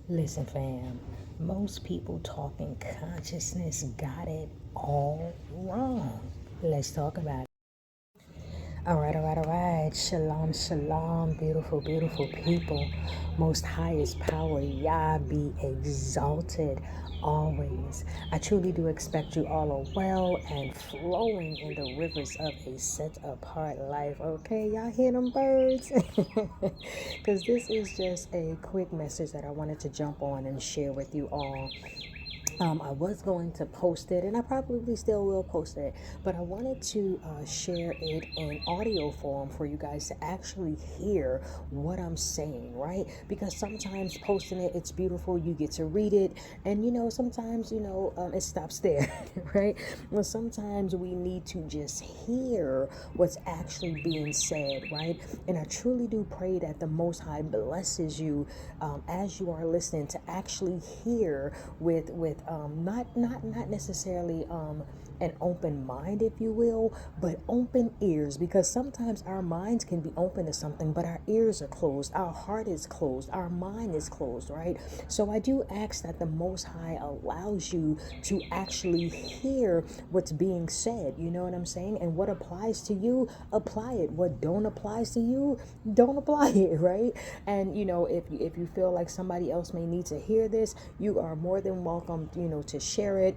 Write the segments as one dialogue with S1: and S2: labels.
S1: Listen, fam, most people talking consciousness got it all wrong. Let's talk about it. All right. Shalom, shalom, beautiful, beautiful people. Most highest power, Yah be exalted always. I truly do expect you all are well and flowing in the rivers of a set apart life. Okay, y'all hear them birds? Because this is just a quick message that I wanted to jump on and share with you all. I was going to post it, and I probably still will post it, but I wanted to share it in audio form for you guys to actually hear what I'm saying, right? Because sometimes posting it, it's beautiful, you get to read it, and sometimes it stops there, right? Well, sometimes we need to just hear what's actually being said, right? And I truly do pray that the Most High blesses you as you are listening to actually hear with not necessarily an open mind, if you will, but open ears, because sometimes our minds can be open to something, but our ears are closed, our heart is closed, our mind is closed, right? So I do ask that the Most High allows you to actually hear what's being said, you know what I'm saying? And what applies to you, apply it. What don't applies to you, don't apply it, right? And if you feel like somebody else may need to hear this, you are more than welcome, to share it,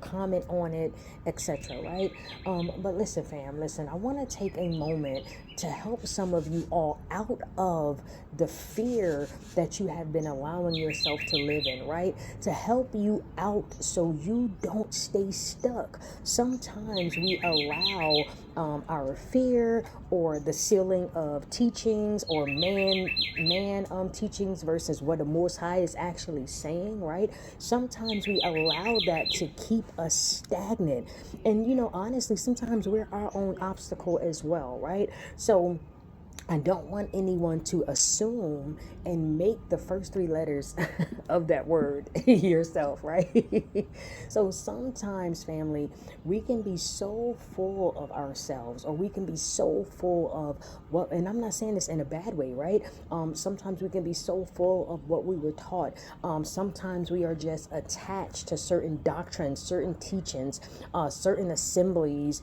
S1: comment on it, etc. Right? But listen, fam, listen, I want to take a moment to help some of you all out of the fear that you have been allowing yourself to live in, right? To help you out so you don't stay stuck. Sometimes we allow our fear or the ceiling of teachings or man teachings versus what the Most High is actually saying, right? Sometimes we allow that to keep us stagnant, and honestly, sometimes we're our own obstacle as well, right? So I don't want anyone to assume and make the first three letters of that word yourself, right? So sometimes, family, we can be so full of ourselves, or we can be so full of what, and I'm not saying this in a bad way, right? Sometimes we can be so full of what we were taught. Sometimes we are just attached to certain doctrines, certain teachings, certain assemblies,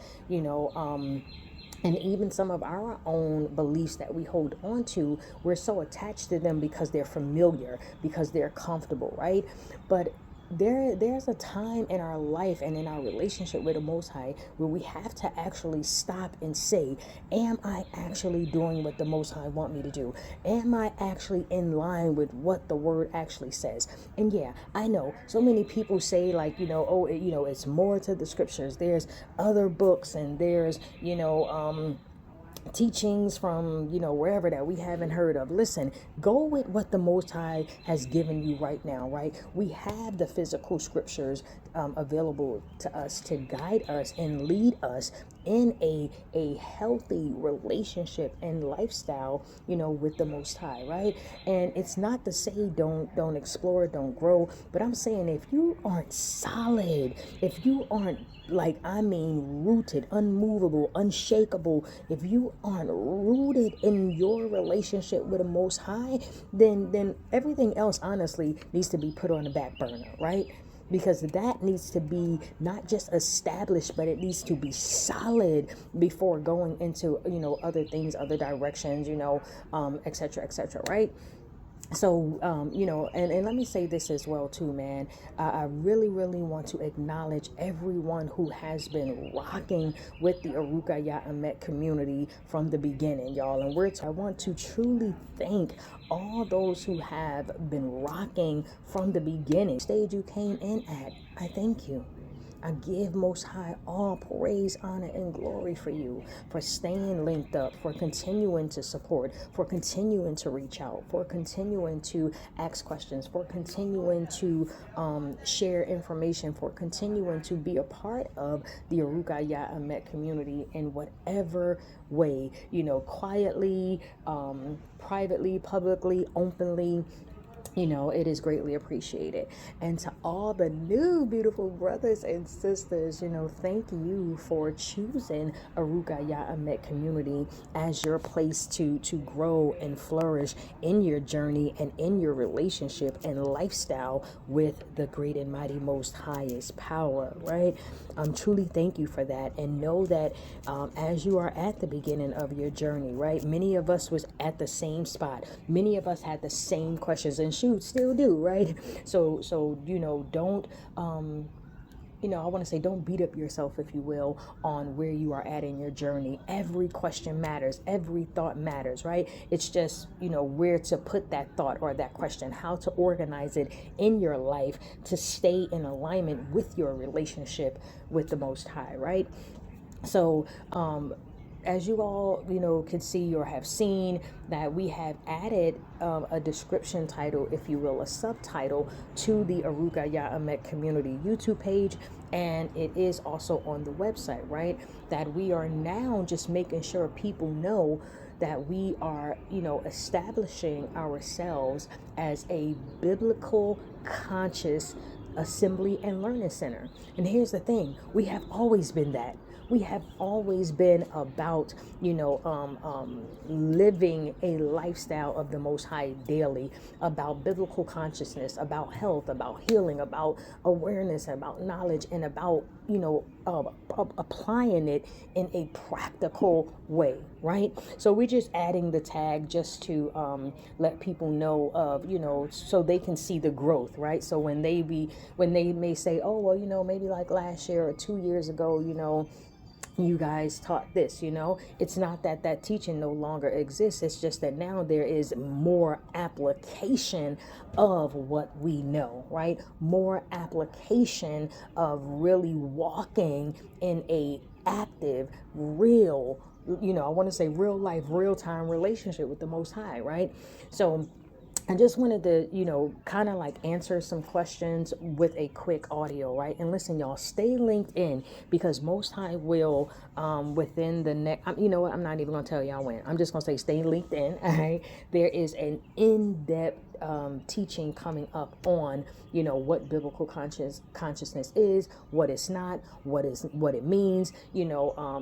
S1: and even some of our own beliefs that we hold on to, we're so attached to them because they're familiar, because they're comfortable, right? But there's a time in our life and in our relationship with the Most High where we have to actually stop and say, am I actually doing what the Most High want me to do? Am I actually in line with what the word actually says? And yeah, I know so many people say, like, it's more to the scriptures. There's other books, and there's teachings from wherever that we haven't heard of. Listen, go with what the Most High has given you right now, right? We have the physical scriptures available to us to guide us and lead us in a healthy relationship and lifestyle, with the Most High, right? And it's not to say don't explore, don't grow, but I'm saying if you aren't solid, if you aren't, like, I mean, rooted, unmovable, unshakable, if you aren't rooted in your relationship with the Most High, then everything else honestly needs to be put on the back burner, right? Because that needs to be not just established, but it needs to be solid before going into other things, other directions, etc., etc., right? So and let me say this as well too, man. I really want to acknowledge everyone who has been rocking with the Aruka Ya'amet community from the beginning, y'all. And I want to truly thank all those who have been rocking from the beginning stage you came in at. I thank you. I give Most High all praise, honor, and glory for you, for staying linked up, for continuing to support, for continuing to reach out, for continuing to ask questions, for continuing to share information, for continuing to be a part of the Aruka Ya'amet community in whatever way, quietly, privately, publicly, openly, it is greatly appreciated. And to all the new beautiful brothers and sisters, thank you for choosing Aruka Ya'amet community as your place to grow and flourish in your journey and in your relationship and lifestyle with the great and mighty Most Highest power, right? Truly thank you for that. And know that as you are at the beginning of your journey, right? Many of us was at the same spot. Many of us had the same questions, and shoot, still do, right? So don't I want to say, don't beat up yourself, if you will, on where you are at in your journey. Every question matters. Every thought matters, right? It's just, where to put that thought or that question, how to organize it in your life to stay in alignment with your relationship with the Most High, right? So, as you all, can see or have seen, that we have added a description title, if you will, a subtitle to the Aruka Ya'amet community YouTube page. And it is also on the website, right? That we are now just making sure people know that we are, establishing ourselves as a biblical conscious assembly and learning center. And here's the thing, we have always been that. We have always been about, living a lifestyle of the Most High daily, about biblical consciousness, about health, about healing, about awareness, about knowledge, and about, applying it in a practical way, right? So we're just adding the tag just to let people know of, so they can see the growth, right? So when they may say, oh, well, maybe like last year or 2 years ago, you guys taught this, it's not that that teaching no longer exists. It's just that now there is more application of what we know, right? More application of really walking in a active, real, I want to say real life, real time relationship with the Most High, right? So I just wanted to, kind of like answer some questions with a quick audio, right? And listen, y'all, stay linked in, because Most High will, within the next, you know what? I'm not even going to tell y'all when. I'm just going to say stay linked in, all right? There is an in-depth teaching coming up on, what biblical consciousness is, what it's not, what it means.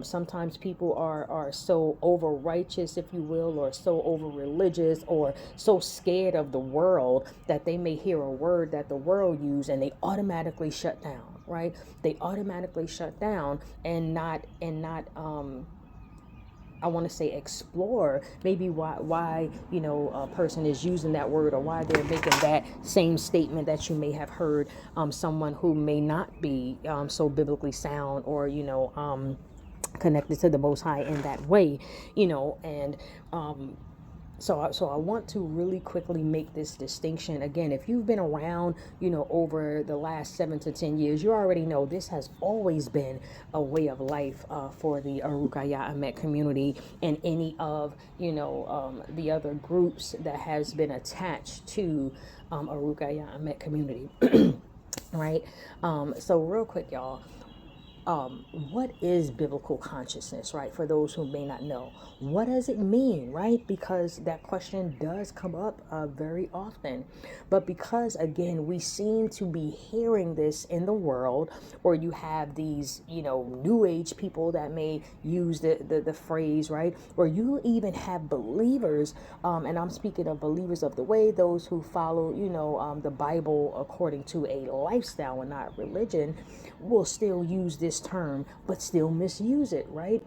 S1: Sometimes people are so over righteous, if you will, or so over religious, or so scared of the world that they may hear a word that the world use and they automatically shut down, right? They automatically shut down and not I want to say explore maybe why a person is using that word, or why they're making that same statement that you may have heard someone who may not be so biblically sound, or connected to the Most High in that way, and so I want to really quickly make this distinction. Again, if you've been around, over the last 7 to 10 years, you already know this has always been a way of life for the Aruka Ya'amet community, and any of, the other groups that has been attached to Aruka Ya'amet community, right? So real quick, y'all. What is biblical consciousness, right? For those who may not know, what does it mean, right? Because that question does come up very often. But because, again, we seem to be hearing this in the world, or you have these, new age people that may use the phrase, right? Or you even have believers, and I'm speaking of believers of the way, those who follow, the Bible according to a lifestyle and not religion, will still use this term, but still misuse it, right?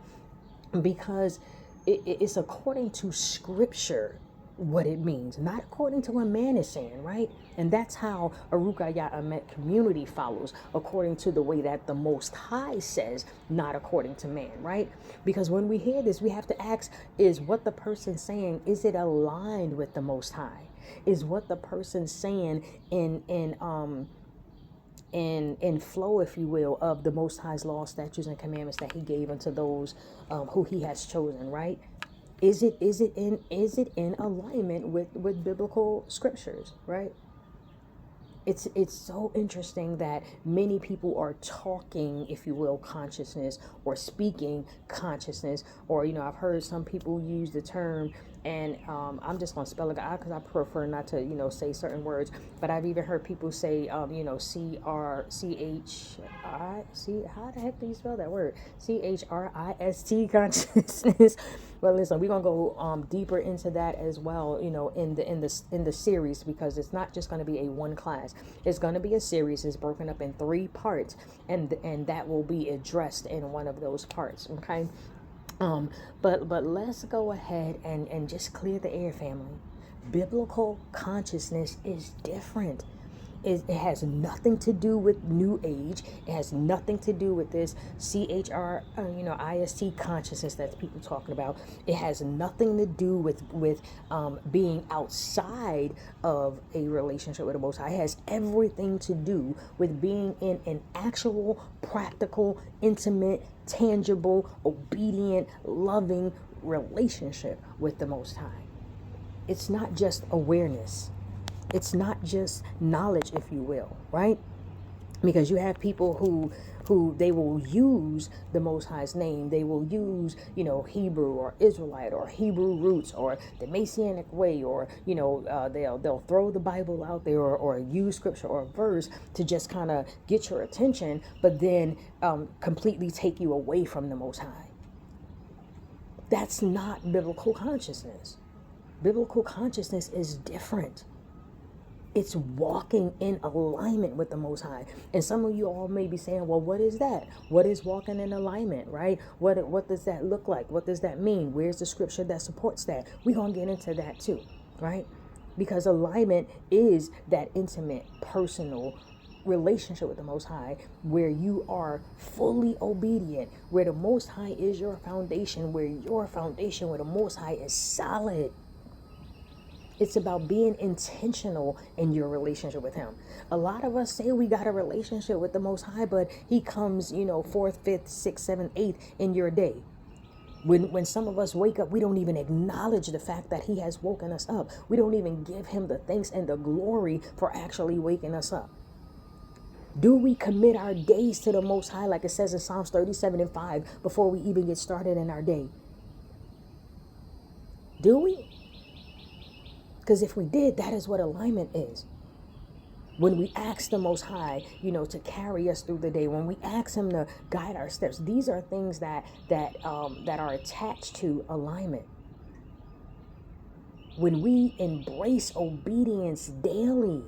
S1: Because it's according to scripture what it means, not according to what man is saying, right? And that's how Aruka Ya'amet community follows, according to the way that the Most High says, not according to man, right? Because when we hear this, we have to ask, is what the person's saying, is it aligned with the Most High? Is what the person's saying in flow, if you will, of the Most High's law, statutes, and commandments that He gave unto those who He has chosen, right? Is it in alignment with biblical scriptures, right? It's so interesting that many people are talking, if you will, consciousness, or speaking consciousness, or I've heard some people use the term And I'm just going to spell it out because I prefer not to, say certain words. But I've even heard people say, how the heck do you spell that word? CHRIST consciousness. But listen, we're gonna go deeper into that as well, in the series, because it's not just gonna be a one class. It's gonna be a series. It's broken up in 3 parts, and that will be addressed in one of those parts. Okay. But let's go ahead and just clear the air, family. Biblical consciousness is different. It has nothing to do with New Age. It has nothing to do with this IST consciousness that people talking about. It has nothing to do with being outside of a relationship with the Most High. It has everything to do with being in an actual, practical, intimate, tangible, obedient, loving relationship with the Most High. It's not just awareness. It's not just knowledge, if you will, right? Because you have people who they will use the Most High's name. They will use, Hebrew or Israelite or Hebrew roots or the Messianic way, or, they'll throw the Bible out there, or use scripture or verse to just kind of get your attention, but then completely take you away from the Most High. That's not biblical consciousness. Biblical consciousness is different. It's walking in alignment with the Most High. And some of you all may be saying, well, what is that? What is walking in alignment, right? What does that look like? What does that mean? Where's the scripture that supports that? We're going to get into that too, right? Because alignment is that intimate, personal relationship with the Most High, where you are fully obedient, where the Most High is your foundation, where your foundation with the Most High is solid. It's about being intentional in your relationship with him. A lot of us say we got a relationship with the Most High, but he comes, 4th, 5th, 6th, 7th, 8th in your day. When some of us wake up, we don't even acknowledge the fact that he has woken us up. We don't even give him the thanks and the glory for actually waking us up. Do we commit our days to the Most High, like it says in Psalms 37:5, before we even get started in our day? Do we? Because if we did, that is what alignment is. When we ask the Most High, to carry us through the day, when we ask him to guide our steps, these are things that are attached to alignment. When we embrace obedience daily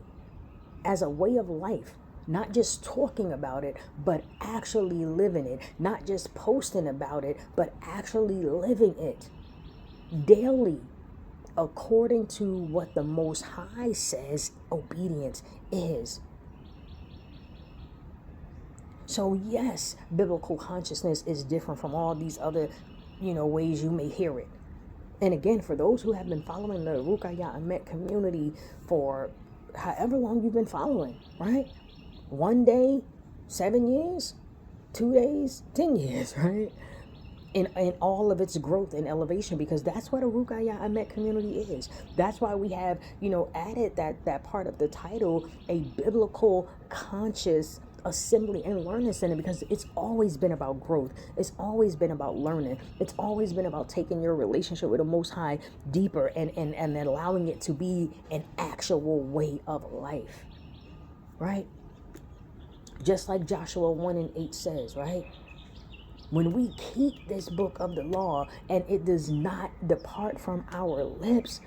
S1: as a way of life, not just talking about it, but actually living it, not just posting about it, but actually living it daily, according to what the Most High says obedience is. So yes, biblical consciousness is different from all these other, ways you may hear it. And again, for those who have been following the YAH Ahmet community for however long you've been following, right? 1 day, 7 years, 2 days, 10 years, right? In all of its growth and elevation, because that's what a YAH Ahmet community is. That's why we have, added that part of the title, a biblical conscious assembly and learning center, because it's always been about growth. It's always been about learning. It's always been about taking your relationship with the Most High deeper and allowing it to be an actual way of life, right? Just like Joshua 1:8 says, right? When we keep this book of the law and it does not depart from our lips,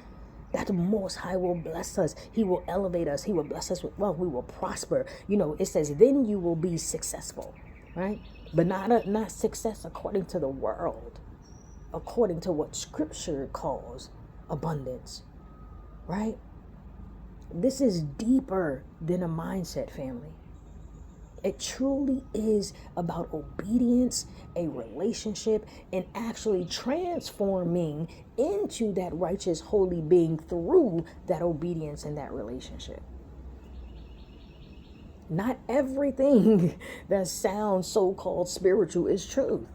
S1: that the Most High will bless us. He will elevate us. He will bless us with wealth. We will prosper. It says, then you will be successful, right? But not success according to the world, according to what scripture calls abundance, right? This is deeper than a mindset, family. It truly is about obedience, a relationship, and actually transforming into that righteous, holy being through that obedience and that relationship. Not everything that sounds so-called spiritual is true.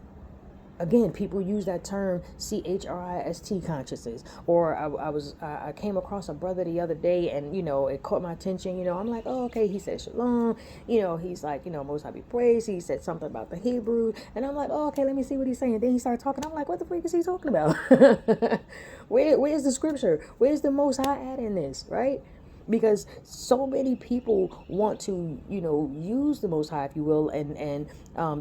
S1: Again, people use that term CHRIST, consciousness. Or I came across a brother the other day, and it caught my attention. I'm like, oh, okay. He said Shalom. He's like, Most High be praised. He said something about the Hebrew, and I'm like, oh, okay. Let me see what he's saying. Then he started talking. I'm like, what the freak is he talking about? Where's the scripture? Where's the Most High at in this, right? Because so many people want to, use the Most High, if you will. And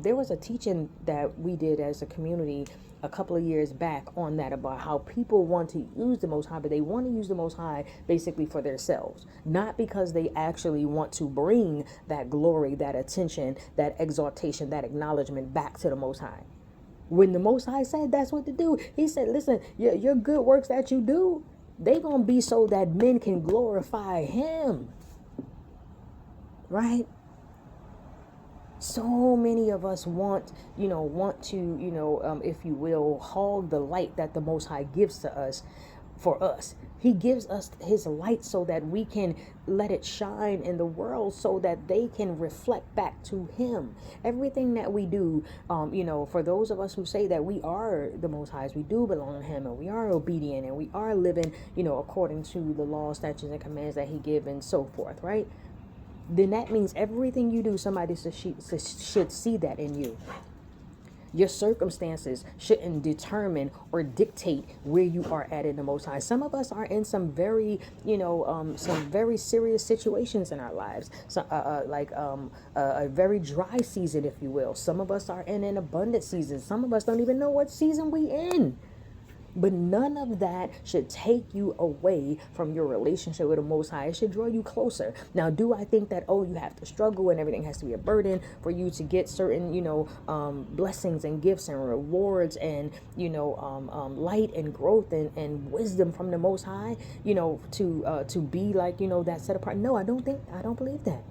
S1: there was a teaching that we did as a community a couple of years back on that, about how people want to use the Most High, but they want to use the Most High basically for themselves, not because they actually want to bring that glory, that attention, that exaltation, that acknowledgement back to the Most High. When the Most High said that's what to do, he said, listen, your good works that you do, they gonna be so that men can glorify him, right? So many of us want to, if you will, hog the light that the Most High gives to us for us. He gives us his light so that we can let it shine in the world, so that they can reflect back to him. Everything that we do, for those of us who say that we are the Most High's, we do belong to him, and we are obedient, and we are living, according to the law, statutes, and commands that he gives, and so forth, right? Then that means everything you do, somebody should see that in you. Your circumstances shouldn't determine or dictate where you are at in the Most High. Some of us are in some very, some very serious situations in our lives. So, a very dry season, if you will. Some of us are in an abundant season. Some of us don't even know what season we in. But none of that should take you away from your relationship with the Most High. It should draw you closer. Now, do I think that, you have to struggle and everything has to be a burden for you to get certain, blessings and gifts and rewards and, light and growth and wisdom from the Most High, to be like, that set apart? No, I don't believe that.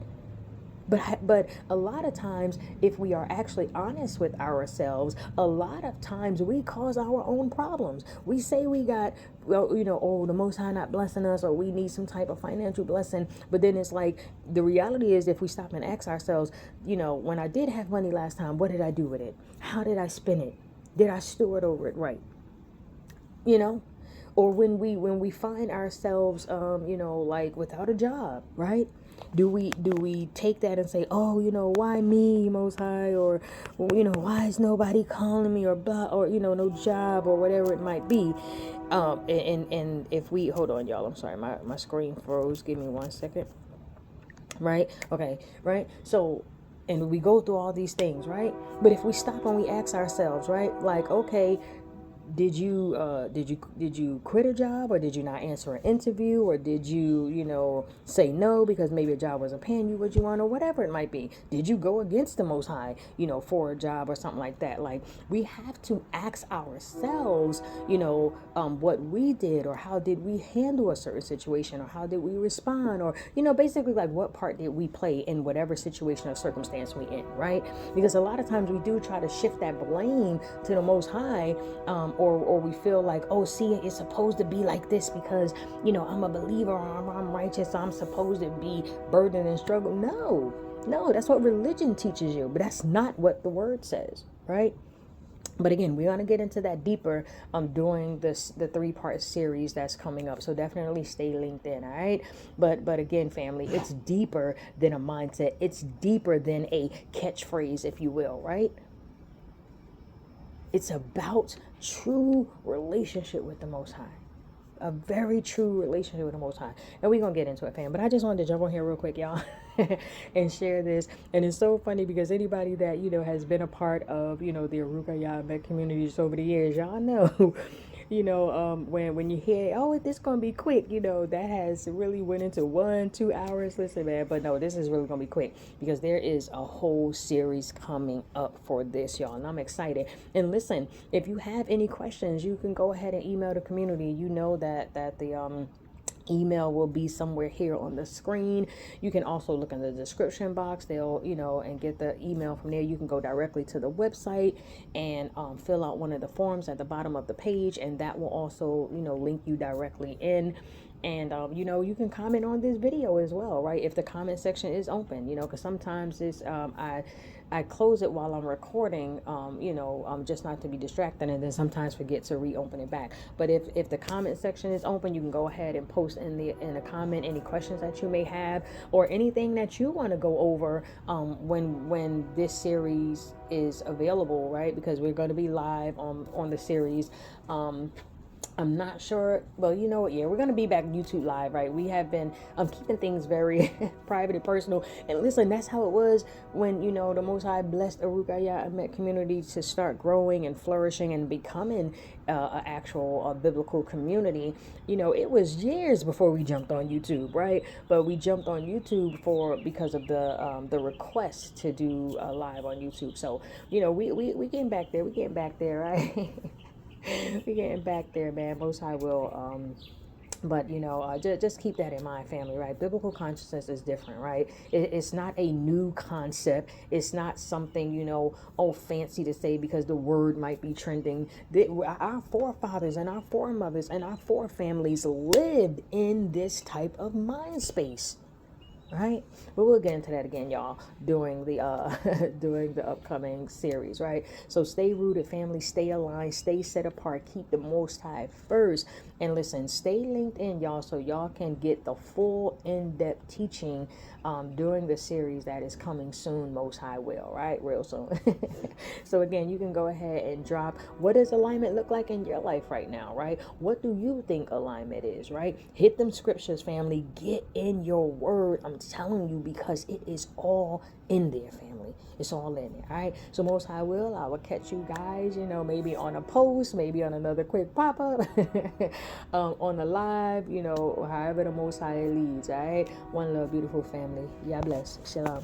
S1: But a lot of times, if we are actually honest with ourselves, a lot of times we cause our own problems. We say we got, the Most High not blessing us, or we need some type of financial blessing. But then it's like, the reality is, if we stop and ask ourselves, when I did have money last time, what did I do with it? How did I spend it? Did I steward over it right? Or when we find ourselves, like without a job, right? Do we take that and say, oh, why me, Most High, or why is nobody calling me, or blah, or no job, or whatever it might be, and if we hold on, y'all, I'm sorry, my screen froze. Give me 1 second. Right? Okay. Right. So, and we go through all these things, right? But if we stop and we ask ourselves, right, like, okay, did you quit a job, or did you not answer an interview, or did you say no because maybe a job wasn't paying you what you want, or whatever it might be? Did you go against the Most High, for a job or something like that? Like, we have to ask ourselves, what we did, or how did we handle a certain situation, or how did we respond, or basically, like, what part did we play in whatever situation or circumstance we in, right? Because a lot of times we do try to shift that blame to the Most High, or we feel like, oh, see, it's supposed to be like this because, I'm a believer, or I'm righteous, so I'm supposed to be burdened and struggle. No, that's what religion teaches you, but that's not what the word says, right? But again, we're going to get into that deeper during the 3-part series that's coming up. So definitely stay linked in, all right? But again, family, it's deeper than a mindset. It's deeper than a catchphrase, if you will, right? It's about true relationship with the Most High. A very true relationship with the Most High. And we're going to get into it, fam. But I just wanted to jump on here real quick, y'all, and share this. And it's so funny because anybody that, has been a part of, the Aruka YAH communities over the years, y'all know, when you hear, oh, this going to be quick, that has really went into 1-2 hours. Listen, man, but no, this is really going to be quick because there is a whole series coming up for this, y'all. And I'm excited. And listen, if you have any questions, you can go ahead and email the community. You know that the email will be somewhere here on the screen. You can also look in the description box. They'll, and get the email from there. You can go directly to the website and fill out one of the forms at the bottom of the page, and that will also, link you directly in. And, you can comment on this video as well, right? If the comment section is open, because sometimes I close it while I'm recording, just not to be distracted, and then sometimes forget to reopen it back. But if the comment section is open, you can go ahead and post in the comment any questions that you may have, or anything that you want to go over when this series is available, right? Because we're going to be live on the series. I'm not sure. Well, you know what? Yeah, we're going to be back YouTube live, right? We have been keeping things very private and personal. And listen, that's how it was when, the Most High blessed Arukaya Ahmet community to start growing and flourishing and becoming an actual biblical community. It was years before we jumped on YouTube, right? But we jumped on YouTube because of the request to do live on YouTube. So, we getting back there. We getting back there, right? We getting back there, man. Most High will. But just keep that in mind, family, right? Biblical consciousness is different, right? It's not a new concept. It's not something fancy to say because the word might be trending. Our forefathers and our foremothers and our forefamilies lived in this type of mind space. Right, but we'll get into that again, y'all, during the during the upcoming series, right? So stay rooted, family, stay aligned, stay set apart, keep the Most High first, and listen, stay linked in, y'all, so y'all can get the full in-depth teaching during the series that is coming soon. Most High will, right, real soon. So again, you can go ahead and drop, what does alignment look like in your life right now, right? What do you think alignment is, right? Hit them scriptures, family. Get in your word. I'm telling you, because it is all in there, family. It's all in there. All right. So Most High will, I will catch you guys, maybe on a post, maybe on another quick pop-up, on the live, however the Most High leads. All right. One love, beautiful family. Yeah, bless. Shalom.